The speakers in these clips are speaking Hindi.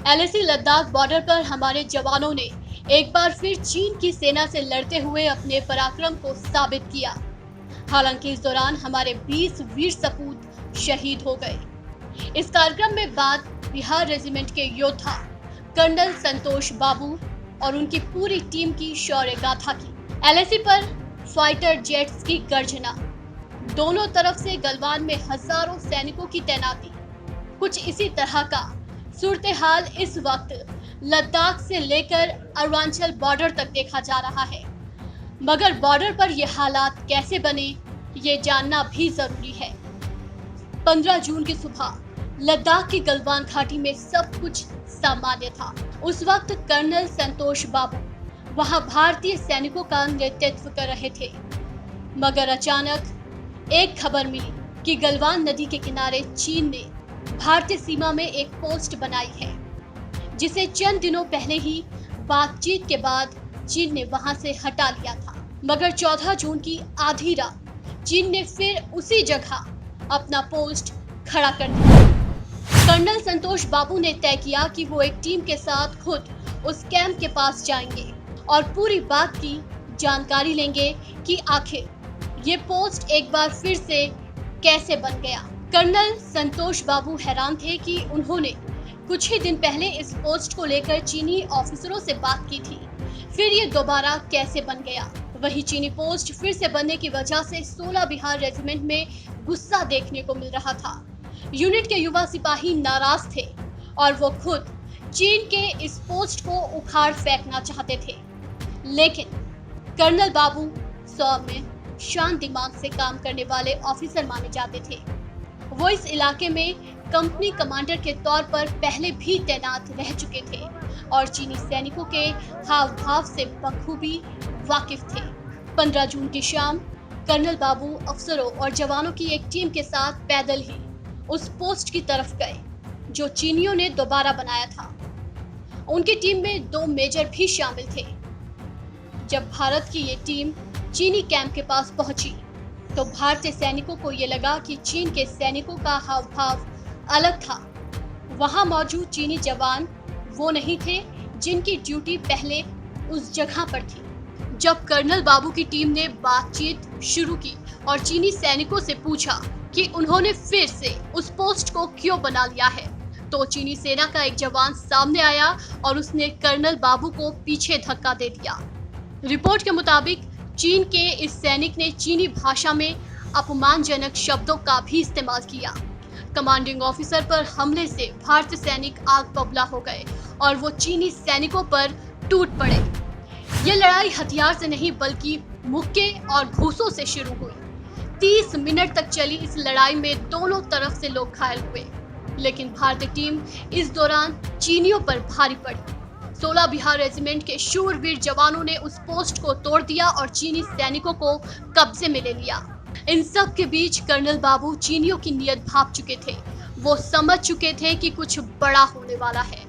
एलएसी लद्दाख बॉर्डर पर हमारे जवानों ने एक बार फिर चीन की सेना से लड़ते हुए अपने पराक्रम को साबित किया। हालांकि इस दौरान हमारे 20 वीर सपूत शहीद हो गए। इस कार्यक्रम में बात बिहार रेजिमेंट के योद्धा कर्नल संतोष बाबू और उनकी पूरी टीम की शौर्य गाथा की। एलएसी पर फाइटर जेट्स की गर्जना, दोनों तरफ से गलवान में हजारों सैनिकों की तैनाती। कुछ इसी तरह का सूरत हाल इस वक्त लद्दाख से लेकर अरुणाचल बॉर्डर तक देखा जा रहा है। मगर बॉर्डर पर ये हालात कैसे बने, ये जानना भी जरूरी है। 15 जून की सुबह लद्दाख की गलवान घाटी में सब कुछ सामान्य था। उस वक्त कर्नल संतोष बाबू वहां भारतीय सैनिकों का नेतृत्व कर रहे थे। मगर अचानक एक खबर मिली कि गलवान नदी के किनारे चीन ने भारतीय सीमा में एक पोस्ट बनाई है, जिसे चंद दिनों पहले ही बातचीत के बाद चीन ने वहां से हटा लिया था। मगर 14 जून की आधी रात चीन ने फिर उसी जगह अपना पोस्ट खड़ा कर दिया। कर्नल संतोष बाबू ने तय किया कि वो एक टीम के साथ खुद उस कैंप के पास जाएंगे और पूरी बात की जानकारी लेंगे कि आखिर ये पोस्ट एक बार फिर से कैसे बन गया। कर्नल संतोष बाबू हैरान थे कि उन्होंने कुछ ही दिन पहले इस पोस्ट को लेकर चीनी ऑफिसरों से बात की थी, फिर ये दोबारा कैसे बन गया। वही चीनी पोस्ट फिर से बनने की वजह से 16 बिहार रेजिमेंट में गुस्सा देखने को मिल रहा था। यूनिट के युवा सिपाही नाराज थे और वो खुद चीन के इस पोस्ट को उखाड़ फेंकना चाहते थे। लेकिन कर्नल बाबू सौम्य, शांत दिमाग से काम करने वाले ऑफिसर माने जाते थे। वो इस इलाके में कंपनी कमांडर के तौर पर पहले भी तैनात रह चुके थे और चीनी सैनिकों के हाव भाव से बखूबी वाकिफ थे। 15 जून की शाम कर्नल बाबू अफसरों और जवानों की एक टीम के साथ पैदल ही उस पोस्ट की तरफ गए जो चीनियों ने दोबारा बनाया था। उनकी टीम में 2 मेजर भी शामिल थे। जब भारत की ये टीम चीनी कैंप के पास पहुंची तो भारतीय सैनिकों को ये लगा कि चीन के सैनिकों का हाव भाव अलग था। वहां मौजूद चीनी जवान वो नहीं थे जिनकी ड्यूटी पहले उस जगह पर थी। जब कर्नल बाबू की टीम ने बातचीत शुरू की और चीनी सैनिकों से पूछा कि उन्होंने फिर से उस पोस्ट को क्यों बना लिया है, तो चीनी सेना का एक जवान सामने आया और उसने कर्नल बाबू को पीछे धक्का दे दिया। रिपोर्ट के मुताबिक चीन के इस सैनिक ने चीनी भाषा में अपमानजनक शब्दों का भी इस्तेमाल किया। कमांडिंग ऑफिसर पर हमले से भारतीय सैनिक आग बबूला हो गए और वो चीनी सैनिकों पर टूट पड़े। ये लड़ाई हथियार से नहीं बल्कि मुक्के और घूंसों से शुरू हुई। 30 मिनट तक चली इस लड़ाई में दोनों तरफ से लोग घायल हुए, लेकिन भारतीय टीम इस दौरान चीनियों पर भारी पड़ी। 16 बिहार रेजिमेंट के शूरवीर जवानों ने उस पोस्ट को तोड़ दिया और चीनी सैनिकों को कब्जे में ले लिया। इन सब के बीच कर्नल बाबू चीनियों की नीयत भांप चुके थे। वो समझ चुके थे कि कुछ बड़ा होने वाला है।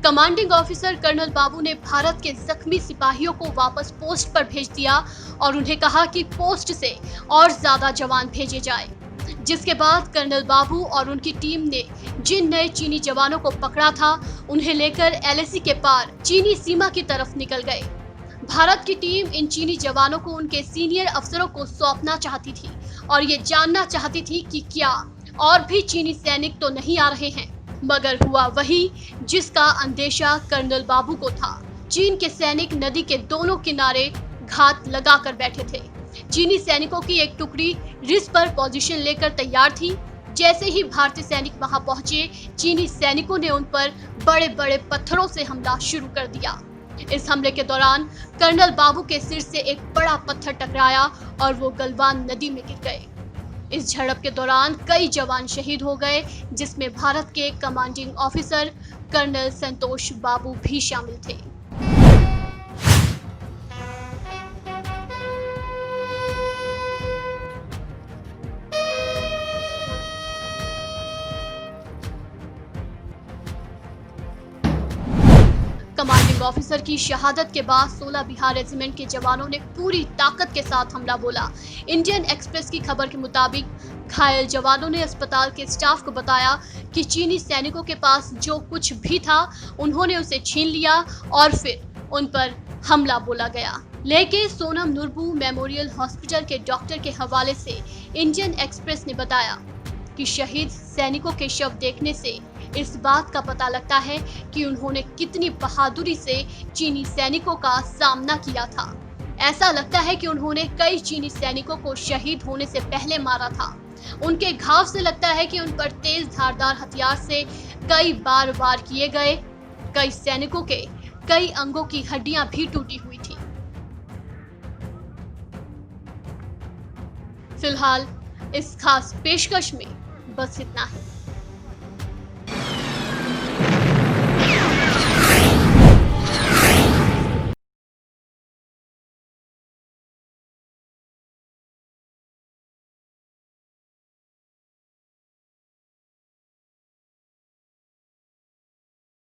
कमांडिंग ऑफिसर कर्नल बाबू ने भारत के जख्मी सिपाहियों को वापस पोस्ट पर भेज दिया और उन्हें कहा कि पोस्ट से और ज्यादा जवान भेजे जाए। जिसके बाद कर्नल बाबू और उनकी टीम ने जिन नए चीनी जवानों को पकड़ा था उन्हें लेकर एलएसी के पार चीनी सीमा की तरफ निकल गए। भारत की टीम इन चीनी जवानों को उनके सीनियर अफसरों को सौंपना चाहती थी और ये जानना चाहती थी कि क्या और भी चीनी सैनिक तो नहीं आ रहे हैं। मगर हुआ वही जिसका अंदेशा कर्नल बाबू को था। चीन के सैनिक नदी के दोनों किनारे घात लगाकर बैठे थे। चीनी सैनिकों की एक टुकड़ी रिस पर पोजीशन लेकर तैयार थी। जैसे ही भारतीय सैनिक वहां पहुंचे, चीनी सैनिकों ने उन पर बड़े बड़े पत्थरों से हमला शुरू कर दिया। इस हमले के दौरान कर्नल बाबू के सिर से एक बड़ा पत्थर टकराया और वो गलवान नदी में गिर गए। इस झड़प के दौरान कई जवान शहीद हो गए, जिसमें भारत के कमांडिंग ऑफिसर कर्नल संतोष बाबू भी शामिल थे। कमांडिंग ऑफिसर की शहादत के बाद 16 बिहार रेजिमेंट के जवानों ने पूरी ताकत के साथ हमला बोला। इंडियन एक्सप्रेस की खबर के मुताबिक घायल जवानों ने अस्पताल के स्टाफ को बताया कि चीनी सैनिकों के पास जो कुछ भी था उन्होंने उसे छीन लिया और फिर उन पर हमला बोला गया। लेके सोनम नुरबू मेमोरियल हॉस्पिटल के डॉक्टर के हवाले से इंडियन एक्सप्रेस ने बताया कि शहीद सैनिकों के शव देखने से इस बात का पता लगता है कि उन्होंने कितनी बहादुरी से चीनी सैनिकों का सामना किया था। ऐसा लगता है कि उन्होंने कई चीनी सैनिकों को शहीद होने से पहले मारा था। उनके घाव से लगता है कि उन पर तेज धारदार हथियार से कई बार वार किए गए। कई सैनिकों के कई अंगों की हड्डियां भी टूटी हुई थी। फिलहाल इस खास पेशकश में बस इतना ही।